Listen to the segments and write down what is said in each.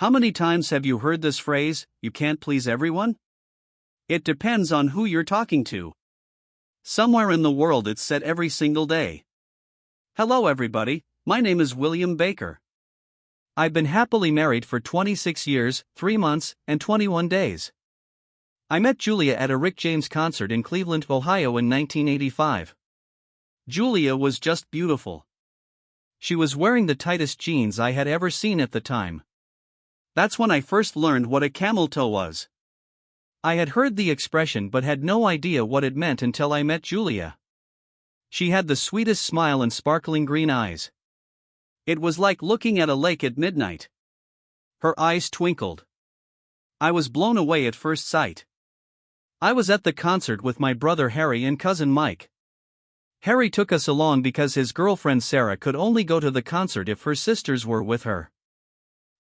How many times have you heard this phrase, you can't please everyone? It depends on who you're talking to. Somewhere in the world it's said every single day. Hello everybody, my name is William Baker. I've been happily married for 26 years, 3 months, and 21 days. I met Julia at a Rick James concert in Cleveland, Ohio in 1985. Julia was just beautiful. She was wearing the tightest jeans I had ever seen at the time. That's when I first learned what a camel toe was. I had heard the expression but had no idea what it meant until I met Julia. She had the sweetest smile and sparkling green eyes. It was like looking at a lake at midnight. Her eyes twinkled. I was blown away at first sight. I was at the concert with my brother Harry and cousin Mike. Harry took us along because his girlfriend Sarah could only go to the concert if her sisters were with her.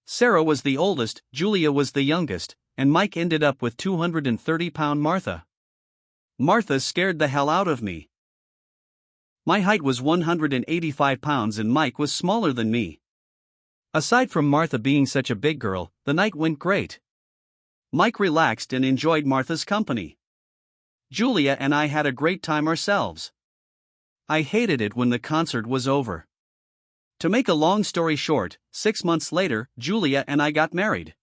Sarah was the oldest, Julia was the youngest, and Mike ended up with 230-pound Martha. Martha scared the hell out of me. My height was 185 pounds and Mike was smaller than me. Aside from Martha being such a big girl, the night went great. Mike relaxed and enjoyed Martha's company. Julia and I had a great time ourselves. I hated it when the concert was over. To make a long story short, 6 months later, Julia and I got married.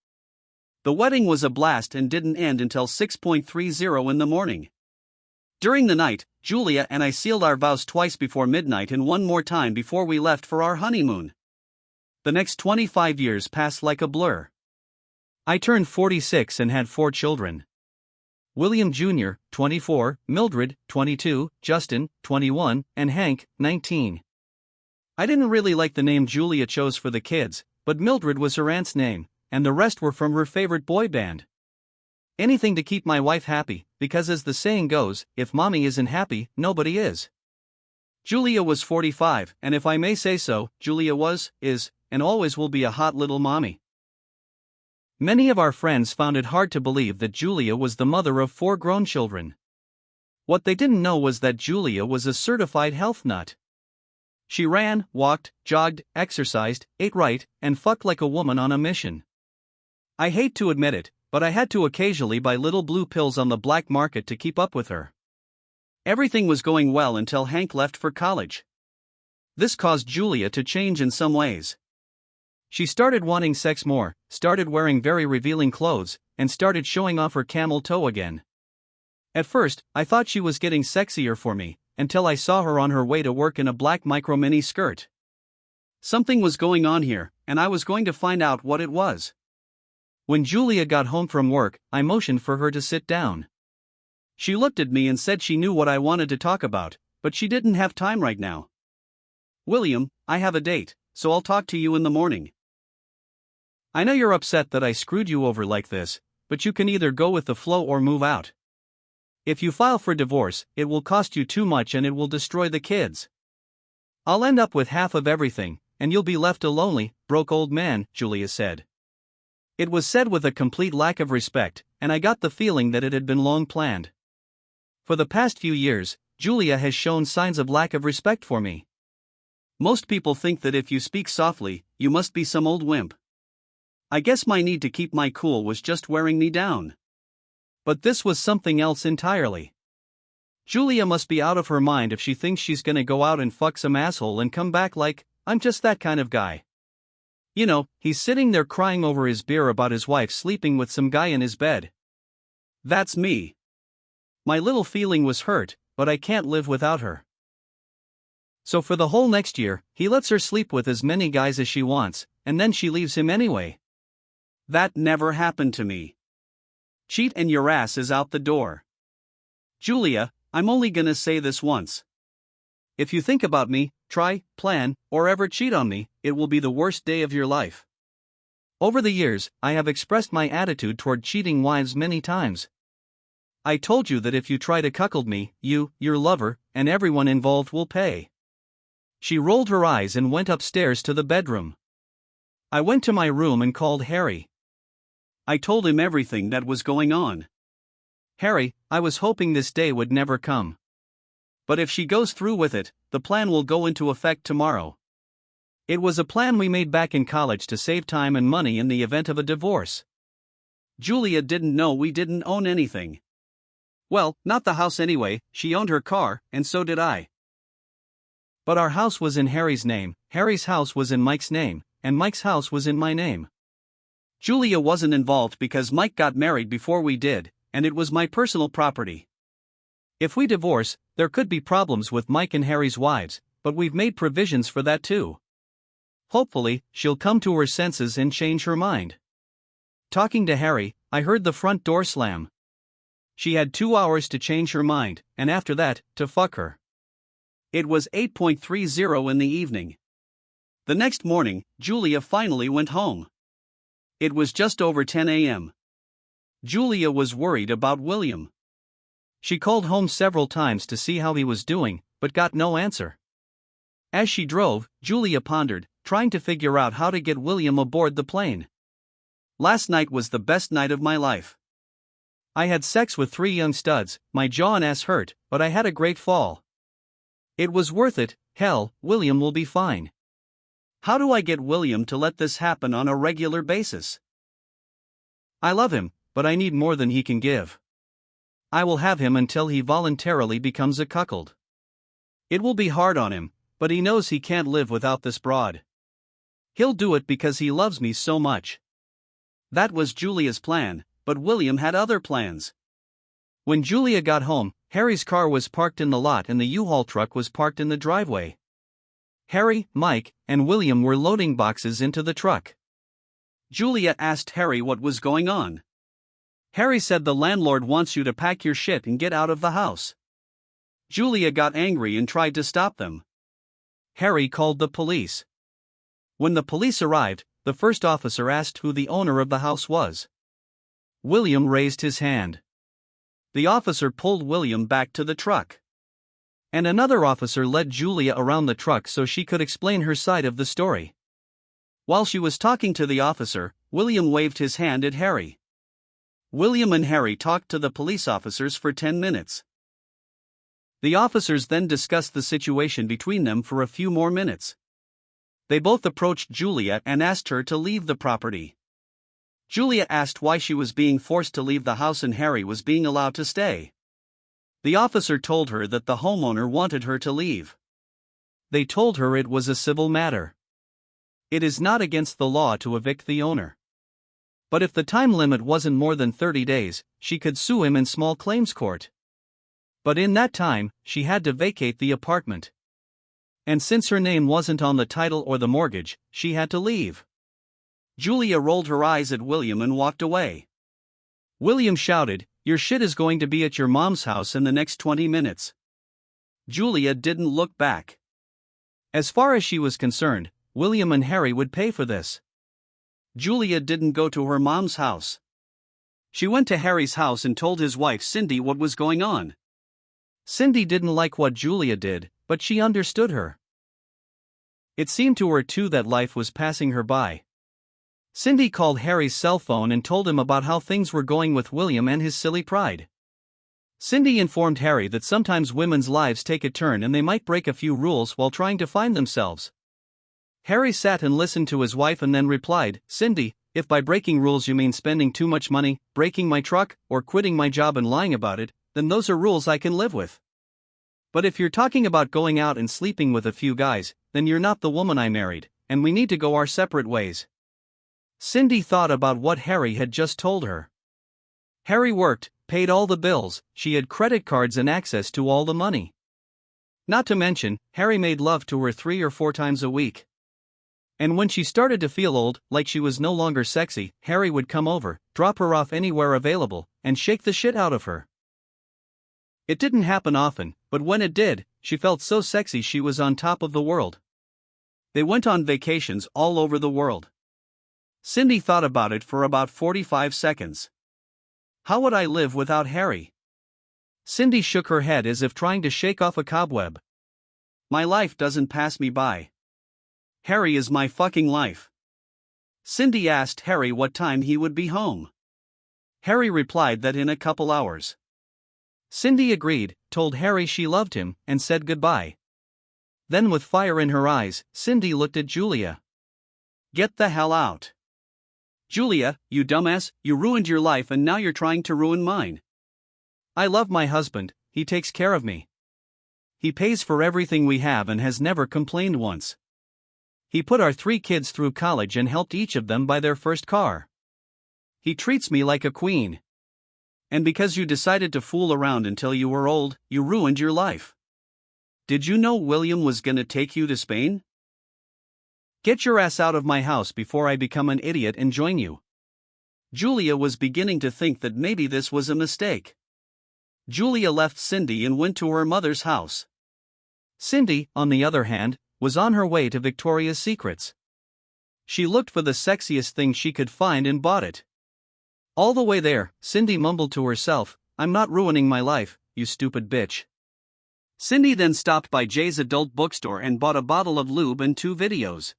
The wedding was a blast and didn't end until 6:30 in the morning. During the night, Julia and I sealed our vows twice before midnight and one more time before we left for our honeymoon. The next 25 years passed like a blur. I turned 46 and had 4 children. William Jr., 24, Mildred, 22, Justin, 21, and Hank, 19. I didn't really like the name Julia chose for the kids, but Mildred was her aunt's name, and the rest were from her favorite boy band. Anything to keep my wife happy, because as the saying goes, if mommy isn't happy, nobody is. Julia was 45, and if I may say so, Julia was, is, and always will be a hot little mommy. Many of our friends found it hard to believe that Julia was the mother of 4 grown children. What they didn't know was that Julia was a certified health nut. She ran, walked, jogged, exercised, ate right, and fucked like a woman on a mission. I hate to admit it, but I had to occasionally buy little blue pills on the black market to keep up with her. Everything was going well until Hank left for college. This caused Julia to change in some ways. She started wanting sex more, started wearing very revealing clothes, and started showing off her camel toe again. At first, I thought she was getting sexier for me, until I saw her on her way to work in a black micro mini skirt. Something was going on here, and I was going to find out what it was. When Julia got home from work, I motioned for her to sit down. She looked at me and said she knew what I wanted to talk about, but she didn't have time right now. William, I have a date, so I'll talk to you in the morning. I know you're upset that I screwed you over like this, but you can either go with the flow or move out. If you file for divorce, it will cost you too much and it will destroy the kids. I'll end up with half of everything, and you'll be left a lonely, broke old man, Julia said. It was said with a complete lack of respect, and I got the feeling that it had been long planned. For the past few years, Julia has shown signs of lack of respect for me. Most people think that if you speak softly, you must be some old wimp. I guess my need to keep my cool was just wearing me down. But this was something else entirely. Julia must be out of her mind if she thinks she's gonna go out and fuck some asshole and come back like, I'm just that kind of guy. You know, he's sitting there crying over his beer about his wife sleeping with some guy in his bed. That's me. My little feeling was hurt, but I can't live without her. So for the whole next year, he lets her sleep with as many guys as she wants, and then she leaves him anyway. That never happened to me. Cheat and your ass is out the door. Julia, I'm only gonna say this once. If you think about me, try, plan, or ever cheat on me, it will be the worst day of your life. Over the years, I have expressed my attitude toward cheating wives many times. I told you that if you try to cuckold me, you, your lover, and everyone involved will pay. She rolled her eyes and went upstairs to the bedroom. I went to my room and called Harry. I told him everything that was going on. Harry, I was hoping this day would never come. But if she goes through with it, the plan will go into effect tomorrow. It was a plan we made back in college to save time and money in the event of a divorce. Julia didn't know we didn't own anything. Well, not the house anyway. She owned her car, and so did I. But our house was in Harry's name, Harry's house was in Mike's name, and Mike's house was in my name. Julia wasn't involved because Mike got married before we did, and it was my personal property. If we divorce, there could be problems with Mike and Harry's wives, but we've made provisions for that too. Hopefully, she'll come to her senses and change her mind. Talking to Harry, I heard the front door slam. She had 2 hours to change her mind, and after that, to fuck her. It was 8:30 in the evening. The next morning, Julia finally went home. It was just over 10 a.m. Julia was worried about William. She called home several times to see how he was doing, but got no answer. As she drove, Julia pondered, trying to figure out how to get William aboard the plane. Last night was the best night of my life. I had sex with 3 young studs, my jaw and ass hurt, but I had a great fall. It was worth it. Hell, William will be fine. How do I get William to let this happen on a regular basis? I love him, but I need more than he can give. I will have him until he voluntarily becomes a cuckold. It will be hard on him, but he knows he can't live without this broad. He'll do it because he loves me so much. That was Julia's plan, but William had other plans. When Julia got home, Harry's car was parked in the lot and the U-Haul truck was parked in the driveway. Harry, Mike, and William were loading boxes into the truck. Julia asked Harry what was going on. Harry said the landlord wants you to pack your shit and get out of the house. Julia got angry and tried to stop them. Harry called the police. When the police arrived, the first officer asked who the owner of the house was. William raised his hand. The officer pulled William back to the truck. And another officer led Julia around the truck so she could explain her side of the story. While she was talking to the officer, William waved his hand at Harry. William and Harry talked to the police officers for 10 minutes. The officers then discussed the situation between them for a few more minutes. They both approached Julia and asked her to leave the property. Julia asked why she was being forced to leave the house and Harry was being allowed to stay. The officer told her that the homeowner wanted her to leave. They told her it was a civil matter. It is not against the law to evict the owner. But if the time limit wasn't more than 30 days, she could sue him in small claims court. But in that time, she had to vacate the apartment. And since her name wasn't on the title or the mortgage, she had to leave. Julia rolled her eyes at William and walked away. William shouted, "Your shit is going to be at your mom's house in the next 20 minutes." Julia didn't look back. As far as she was concerned, William and Harry would pay for this. Julia didn't go to her mom's house. She went to Harry's house and told his wife Cindy what was going on. Cindy didn't like what Julia did, but she understood her. It seemed to her too that life was passing her by. Cindy called Harry's cell phone and told him about how things were going with William and his silly pride. Cindy informed Harry that sometimes women's lives take a turn and they might break a few rules while trying to find themselves. Harry sat and listened to his wife and then replied, "Cindy, if by breaking rules you mean spending too much money, breaking my truck, or quitting my job and lying about it, then those are rules I can live with. But if you're talking about going out and sleeping with a few guys, then you're not the woman I married, and we need to go our separate ways." Cindy thought about what Harry had just told her. Harry worked, paid all the bills, she had credit cards and access to all the money. Not to mention, Harry made love to her 3 or 4 times a week. And when she started to feel old, like she was no longer sexy, Harry would come over, drop her off anywhere available, and shake the shit out of her. It didn't happen often, but when it did, she felt so sexy she was on top of the world. They went on vacations all over the world. Cindy thought about it for about 45 seconds. How would I live without Harry? Cindy shook her head as if trying to shake off a cobweb. My life doesn't pass me by. Harry is my fucking life. Cindy asked Harry what time he would be home. Harry replied that in a couple hours. Cindy agreed, told Harry she loved him, and said goodbye. Then with fire in her eyes, Cindy looked at Julia. Get the hell out. Julia, you dumbass, you ruined your life and now you're trying to ruin mine. I love my husband, he takes care of me. He pays for everything we have and has never complained once. He put our 3 kids through college and helped each of them buy their first car. He treats me like a queen. And because you decided to fool around until you were old, you ruined your life. Did you know William was gonna take you to Spain? Get your ass out of my house before I become an idiot and join you. Julia was beginning to think that maybe this was a mistake. Julia left Cindy and went to her mother's house. Cindy, on the other hand, was on her way to Victoria's Secrets. She looked for the sexiest thing she could find and bought it. All the way there, Cindy mumbled to herself, I'm not ruining my life, you stupid bitch. Cindy then stopped by Jay's adult bookstore and bought a bottle of lube and 2 videos.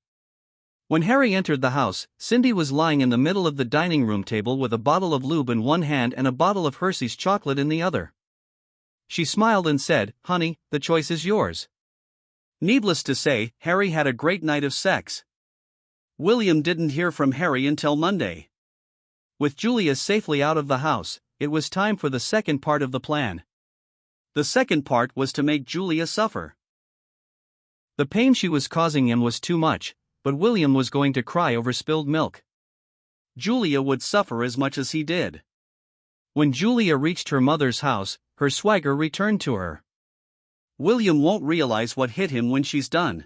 When Harry entered the house, Cindy was lying in the middle of the dining room table with a bottle of lube in one hand and a bottle of Hershey's chocolate in the other. She smiled and said, Honey, the choice is yours. Needless to say, Harry had a great night of sex. William didn't hear from Harry until Monday. With Julia safely out of the house, it was time for the second part of the plan. The second part was to make Julia suffer. The pain she was causing him was too much, but William was going to cry over spilled milk. Julia would suffer as much as he did. When Julia reached her mother's house, her swagger returned to her. William won't realize what hit him when she's done.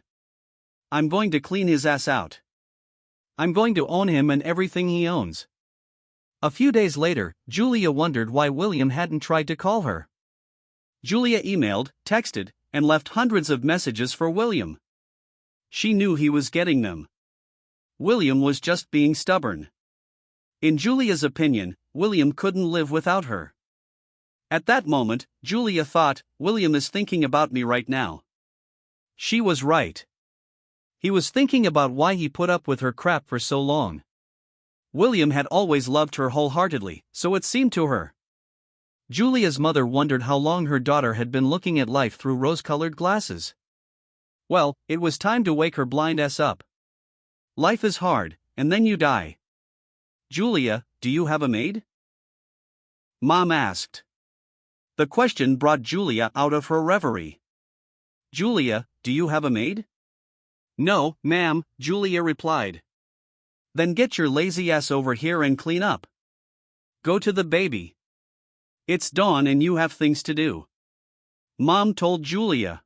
I'm going to clean his ass out. I'm going to own him and everything he owns. A few days later, Julia wondered why William hadn't tried to call her. Julia emailed, texted, and left hundreds of messages for William. She knew he was getting them. William was just being stubborn. In Julia's opinion, William couldn't live without her. At that moment, Julia thought, William is thinking about me right now. She was right. He was thinking about why he put up with her crap for so long. William had always loved her wholeheartedly, so it seemed to her. Julia's mother wondered how long her daughter had been looking at life through rose-colored glasses. Well, it was time to wake her blind ass up. Life is hard, and then you die. Julia, do you have a maid? Mom asked. The question brought Julia out of her reverie. Julia, do you have a maid? No, ma'am, Julia replied. Then get your lazy ass over here and clean up. Go to the baby. It's dawn and you have things to do. Mom told Julia.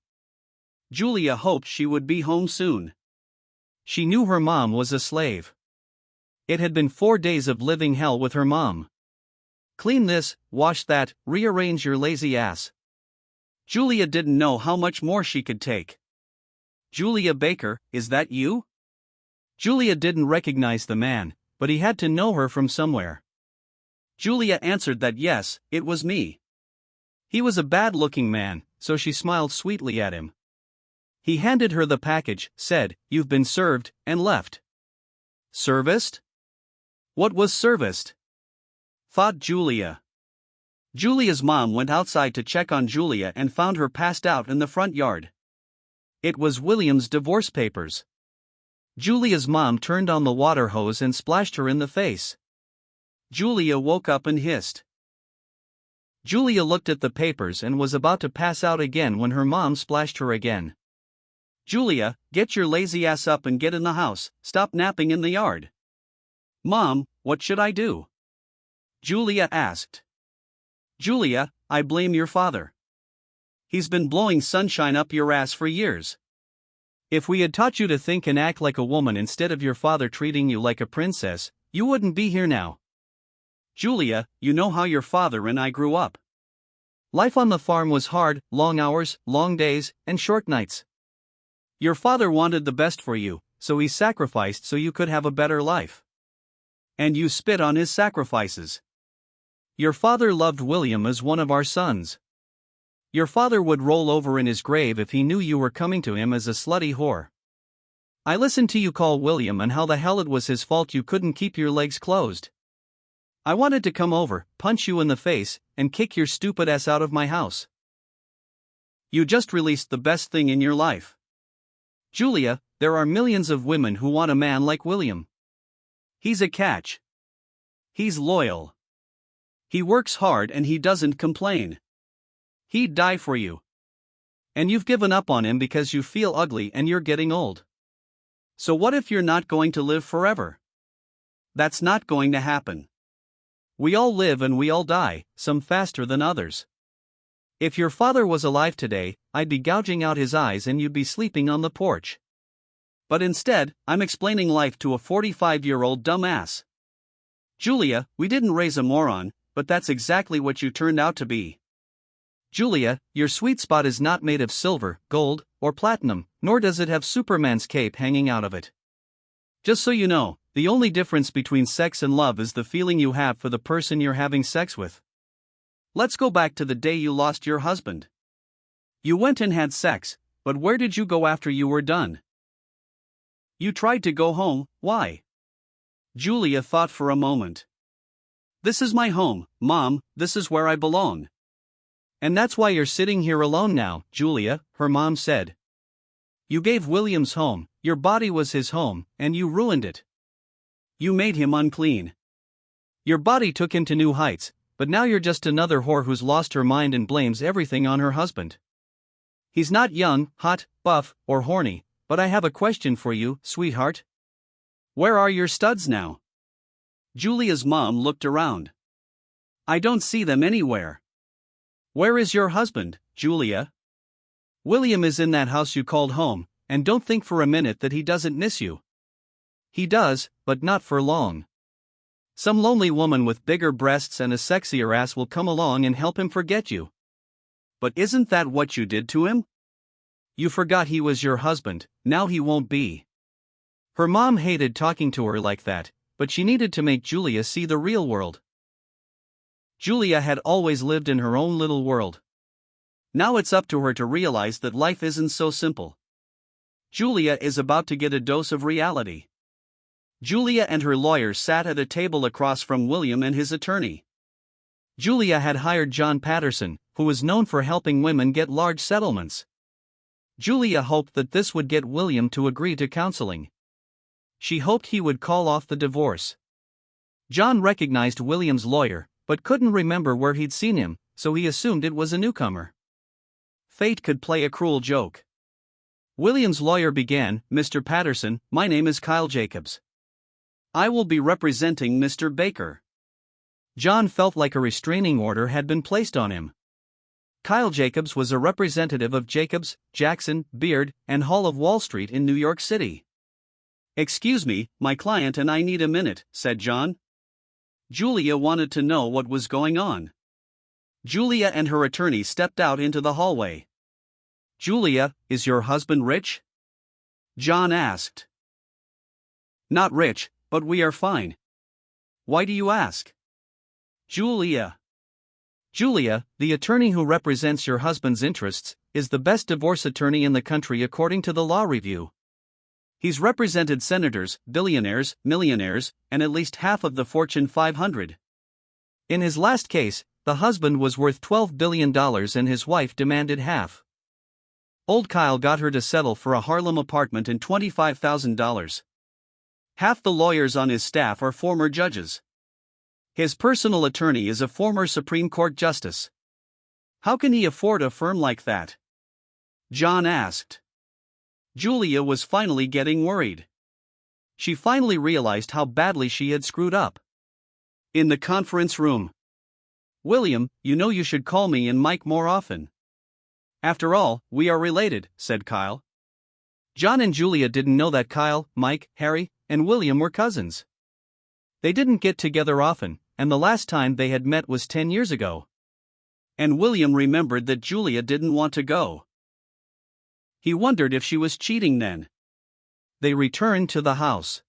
Julia hoped she would be home soon. She knew her mom was a slave. It had been 4 days of living hell with her mom. Clean this, wash that, rearrange your lazy ass. Julia didn't know how much more she could take. Julia Baker, is that you? Julia didn't recognize the man, but he had to know her from somewhere. Julia answered that yes, it was me. He was a bad-looking man, so she smiled sweetly at him. He handed her the package, said, You've been served, and left. Serviced? What was serviced? Thought Julia. Julia's mom went outside to check on Julia and found her passed out in the front yard. It was William's divorce papers. Julia's mom turned on the water hose and splashed her in the face. Julia woke up and hissed. Julia looked at the papers and was about to pass out again when her mom splashed her again. Julia, get your lazy ass up and get in the house, stop napping in the yard. Mom, what should I do? Julia asked. Julia, I blame your father. He's been blowing sunshine up your ass for years. If we had taught you to think and act like a woman instead of your father treating you like a princess, you wouldn't be here now. Julia, you know how your father and I grew up. Life on the farm was hard, long hours, long days, and short nights. Your father wanted the best for you, so he sacrificed so you could have a better life. And you spit on his sacrifices. Your father loved William as one of our sons. Your father would roll over in his grave if he knew you were coming to him as a slutty whore. I listened to you call William and how the hell it was his fault you couldn't keep your legs closed. I wanted to come over, punch you in the face, and kick your stupid ass out of my house. You just released the best thing in your life. Julia, there are millions of women who want a man like William. He's a catch. He's loyal. He works hard and he doesn't complain. He'd die for you. And you've given up on him because you feel ugly and you're getting old. So what if you're not going to live forever? That's not going to happen. We all live and we all die, some faster than others. If your father was alive today, I'd be gouging out his eyes and you'd be sleeping on the porch. But instead, I'm explaining life to a 45-year-old dumbass. Julia, we didn't raise a moron, but that's exactly what you turned out to be. Julia, your sweet spot is not made of silver, gold, or platinum, nor does it have Superman's cape hanging out of it. Just so you know, the only difference between sex and love is the feeling you have for the person you're having sex with. Let's go back to the day you lost your husband. You went and had sex, but where did you go after you were done? You tried to go home, why? Julia thought for a moment. This is my home, Mom, this is where I belong. And that's why you're sitting here alone now, Julia, her mom said. You gave William's home, your body was his home, and you ruined it. You made him unclean. Your body took him to new heights, but now you're just another whore who's lost her mind and blames everything on her husband. He's not young, hot, buff, or horny, but I have a question for you, sweetheart. Where are your studs now? Julia's mom looked around. I don't see them anywhere. Where is your husband, Julia? William is in that house you called home, and don't think for a minute that he doesn't miss you. He does, but not for long. Some lonely woman with bigger breasts and a sexier ass will come along and help him forget you. But isn't that what you did to him? You forgot he was your husband, now he won't be. Her mom hated talking to her like that, but she needed to make Julia see the real world. Julia had always lived in her own little world. Now it's up to her to realize that life isn't so simple. Julia is about to get a dose of reality. Julia and her lawyer sat at a table across from William and his attorney. Julia had hired John Patterson, who was known for helping women get large settlements. Julia hoped that this would get William to agree to counseling. She hoped he would call off the divorce. John recognized William's lawyer, but couldn't remember where he'd seen him, so he assumed it was a newcomer. Fate could play a cruel joke. William's lawyer began, Mr. Patterson, my name is Kyle Jacobs. I will be representing Mr. Baker. John felt like a restraining order had been placed on him. Kyle Jacobs was a representative of Jacobs, Jackson, Beard, and Hall of Wall Street in New York City. Excuse me, my client and I need a minute, said John. Julia wanted to know what was going on. Julia and her attorney stepped out into the hallway. Julia, is your husband rich? John asked. Not rich, but we are fine. Why do you ask? Julia, the attorney who represents your husband's interests, is the best divorce attorney in the country according to the Law Review. He's represented senators, billionaires, millionaires, and at least half of the Fortune 500. In his last case, the husband was worth $12 billion and his wife demanded half. Old Kyle got her to settle for a Harlem apartment and $25,000. Half the lawyers on his staff are former judges. His personal attorney is a former Supreme Court justice. How can he afford a firm like that? John asked. Julia was finally getting worried. She finally realized how badly she had screwed up. In the conference room. William, you know you should call me and Mike more often. After all, we are related, said Kyle. John and Julia didn't know that Kyle, Mike, Harry, and William were cousins. They didn't get together often, and the last time they had met was 10 years ago. And William remembered that Julia didn't want to go. He wondered if she was cheating then. They returned to the house.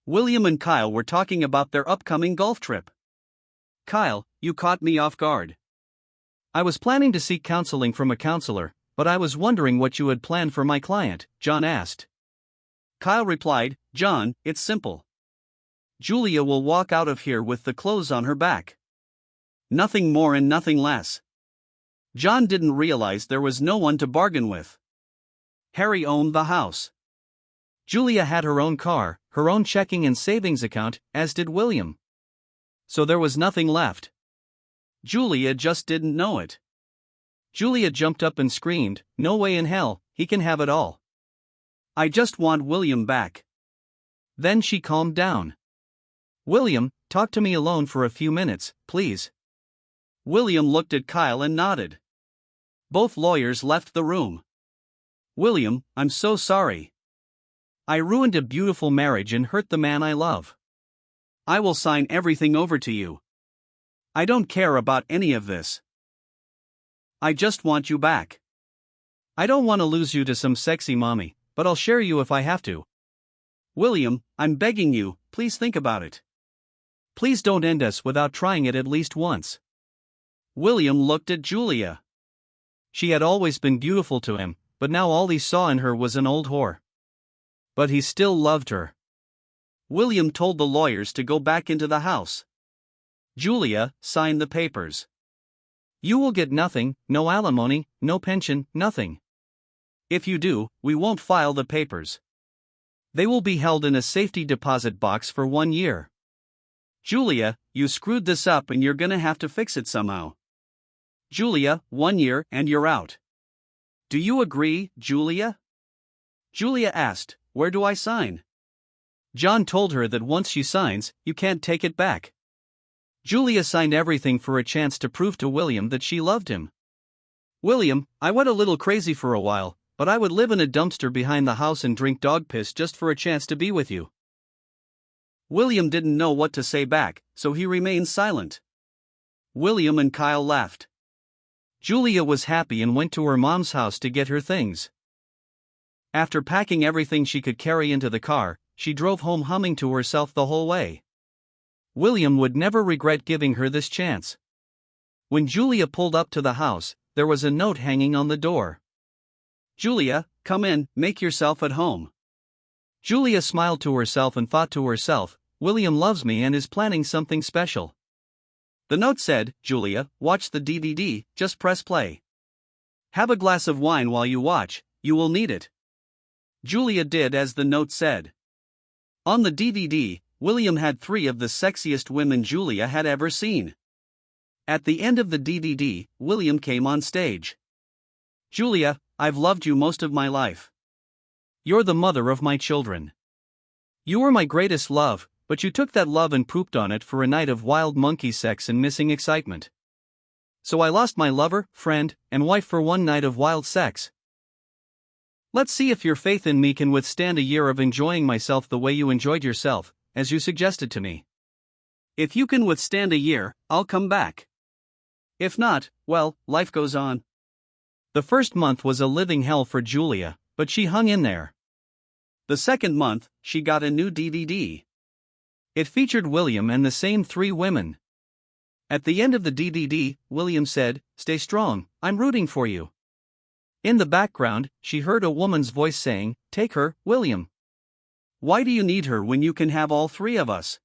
William and Kyle were talking about their upcoming golf trip. Kyle, you caught me off guard. I was planning to seek counseling from a counselor, but I was wondering what you had planned for my client, John asked. Kyle replied, John, it's simple. Julia will walk out of here with the clothes on her back. Nothing more and nothing less. John didn't realize there was no one to bargain with. Harry owned the house. Julia had her own car, her own checking and savings account, as did William. So there was nothing left. Julia just didn't know it. Julia jumped up and screamed, "No way in hell, he can have it all. I just want William back." Then she calmed down. "William, talk to me alone for a few minutes, please." William looked at Kyle and nodded. Both lawyers left the room. "William, I'm so sorry. I ruined a beautiful marriage and hurt the man I love. I will sign everything over to you. I don't care about any of this. I just want you back. I don't want to lose you to some sexy mommy, but I'll share you if I have to. William, I'm begging you, please think about it. Please don't end us without trying it at least once." William looked at Julia. She had always been beautiful to him, but now all he saw in her was an old whore. But he still loved her. William told the lawyers to go back into the house. "Julia, sign the papers. You will get nothing, no alimony, no pension, nothing. If you do, we won't file the papers. They will be held in a safety deposit box for 1 year. Julia, you screwed this up and you're gonna have to fix it somehow. Julia, 1 year and you're out. Do you agree, Julia?" Julia asked, "Where do I sign?" John told her that once she signs, you can't take it back. Julia signed everything for a chance to prove to William that she loved him. "William, I went a little crazy for a while, but I would live in a dumpster behind the house and drink dog piss just for a chance to be with you." William didn't know what to say back, so he remained silent. William and Kyle left. Julia was happy and went to her mom's house to get her things. After packing everything she could carry into the car, she drove home humming to herself the whole way. William would never regret giving her this chance. When Julia pulled up to the house, there was a note hanging on the door. "Julia, come in, make yourself at home." Julia smiled to herself and thought to herself, "William loves me and is planning something special." The note said, "Julia, watch the DVD, just press play. Have a glass of wine while you watch, you will need it." Julia did as the note said. On the DVD, William had 3 of the sexiest women Julia had ever seen. At the end of the DVD, William came on stage. "Julia, I've loved you most of my life. You're the mother of my children. You were my greatest love, but you took that love and pooped on it for a night of wild monkey sex and missing excitement. So I lost my lover, friend, and wife for one night of wild sex. Let's see if your faith in me can withstand a year of enjoying myself the way you enjoyed yourself, as you suggested to me. If you can withstand a year, I'll come back. If not, well, life goes on." The first month was a living hell for Julia, but she hung in there. The second month, she got a new DVD. It featured William and the same 3 women. At the end of the DVD, William said, "Stay strong, I'm rooting for you." In the background, she heard a woman's voice saying, "Take her, William. Why do you need her when you can have all 3 of us?"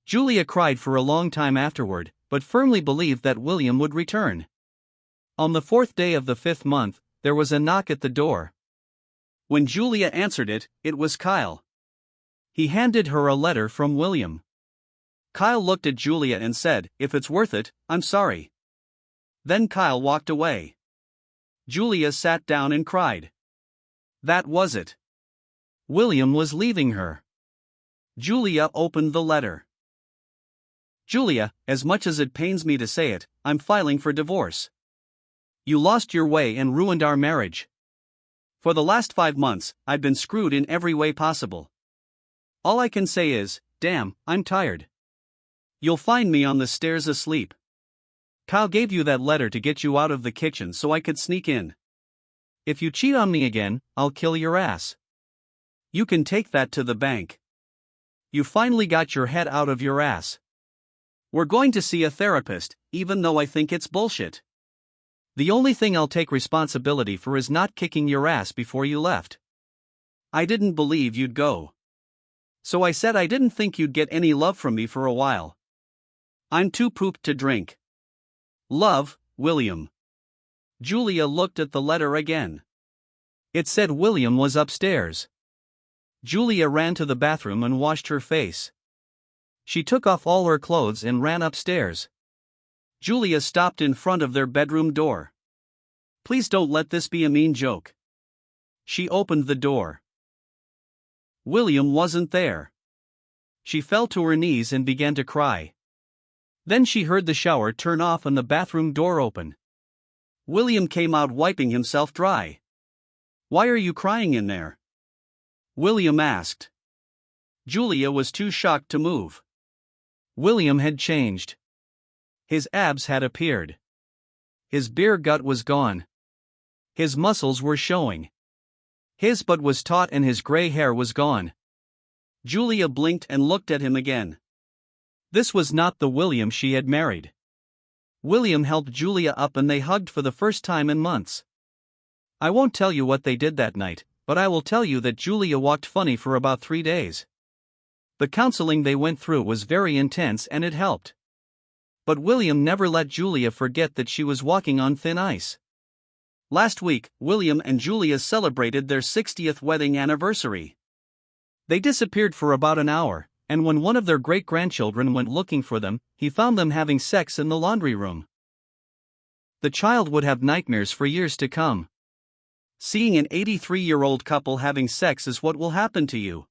Julia cried for a long time afterward, but firmly believed that William would return. On the 4th day of the 5th month, there was a knock at the door. When Julia answered it, it was Kyle. He handed her a letter from William. Kyle looked at Julia and said, "If it's worth it, I'm sorry." Then Kyle walked away. Julia sat down and cried. That was it. William was leaving her. Julia opened the letter. "Julia, as much as it pains me to say it, I'm filing for divorce. You lost your way and ruined our marriage. For the last 5 months, I've been screwed in every way possible. All I can say is, damn, I'm tired. You'll find me on the stairs asleep. Kyle gave you that letter to get you out of the kitchen so I could sneak in. If you cheat on me again, I'll kill your ass. You can take that to the bank. You finally got your head out of your ass. We're going to see a therapist, even though I think it's bullshit. The only thing I'll take responsibility for is not kicking your ass before you left. I didn't believe you'd go. So I said I didn't think you'd get any love from me for a while. I'm too pooped to drink. Love, William." Julia looked at the letter again. It said William was upstairs. Julia ran to the bathroom and washed her face. She took off all her clothes and ran upstairs. Julia stopped in front of their bedroom door. "Please don't let this be a mean joke." She opened the door. William wasn't there. She fell to her knees and began to cry. Then she heard the shower turn off and the bathroom door open. William came out wiping himself dry. "Why are you crying in there?" William asked. Julia was too shocked to move. William had changed. His abs had appeared. His beer gut was gone. His muscles were showing. His butt was taut and his gray hair was gone. Julia blinked and looked at him again. This was not the William she had married. William helped Julia up and they hugged for the first time in months. I won't tell you what they did that night, but I will tell you that Julia walked funny for about 3 days. The counseling they went through was very intense and it helped. But William never let Julia forget that she was walking on thin ice. Last week, William and Julia celebrated their 60th wedding anniversary. They disappeared for about an hour, and when one of their great-grandchildren went looking for them, he found them having sex in the laundry room. The child would have nightmares for years to come. Seeing an 83-year-old couple having sex is what will happen to you.